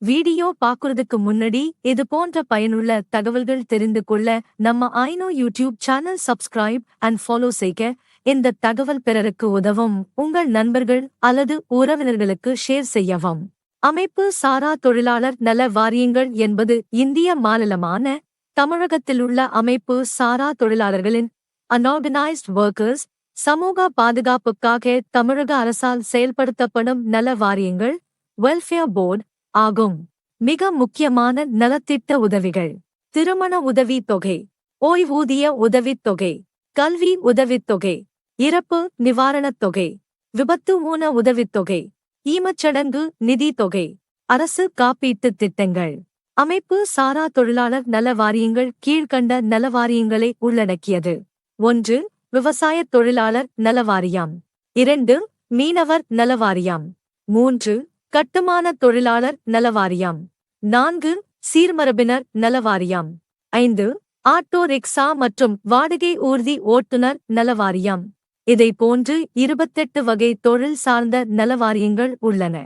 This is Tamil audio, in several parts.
வீடியோ பாக்குறதுக்கு முன்னாடி இது போன்ற பயனுள்ள தகவல்கள் தெரிந்து கொள்ள நம்ம ஐனோ YouTube channel subscribe and follow செய்க. இந்த தகவல் பிறருக்கு உதவும் உங்கள் நண்பர்கள் அல்லது உறவினர்களுக்கு ஷேர் செய்யவும். அமைப்பு சாரா தொழிலாளர் நல வாரியங்கள் என்பது இந்திய மாநிலமான தமிழகத்திலுள்ள அமைப்பு சாரா தொழிலாளர்களின் அன்ஆர்கனைஸ்ட் ஒர்க்கர்ஸ் சமூக பாதுகாப்புக்காக தமிழக அரசால் செயல்படுத்தப்படும் நல வாரியங்கள் வெல்ஃபேர் போர்டு ஆகும். மிக முக்கியமான நலத்திட்ட உதவிகள்: திருமண உதவித் தொகை, ஓய்வூதிய உதவித் தொகை, கல்வி உதவித் தொகை, இறப்பு நிவாரணத் தொகை, விபத்து ஊன உதவித் தொகை, ஈமச்சடங்கு நிதி தொகை, அரசு காப்பீட்டுத் திட்டங்கள். அமைப்பு சாரா தொழிலாளர் நல வாரியங்கள் கீழ்கண்ட நல வாரியங்களை உள்ளடக்கியது: 1. விவசாயத் தொழிலாளர் நல வாரியம். 2. மீனவர் நல வாரியம். 3. கட்டுமான தொழிலாளர் நல வாரியம். 4. சீர்மரபினர் நல வாரியம். 5. ஆட்டோ ரிக்ஷா மற்றும் வாடகை ஊர்தி ஓட்டுநர் நல வாரியம். இதை போன்று 28 வகை தொழில் சார்ந்த நலவாரியங்கள் உள்ளன.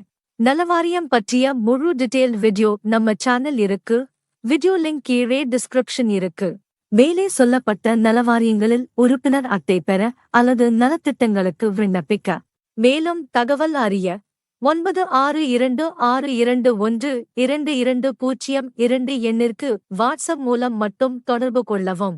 நலவாரியம் பற்றிய முழு டீடைல் வீடியோ நம்ம சேனல் இருக்கு. வீடியோ லிங்க் கீழே டிஸ்கிரிப்ஷன் இருக்கு. மேலே சொல்லப்பட்ட நலவாரியங்களில் உறுப்பினர் அட்டை பெற அல்லது நலத்திட்டங்களுக்கு விண்ணப்பிக்க மேலும் தகவல் அறிய 9626212220 எண்ணிற்கு வாட்ஸ்அப் மூலம் மட்டும் தொடர்பு கொள்ளவும்.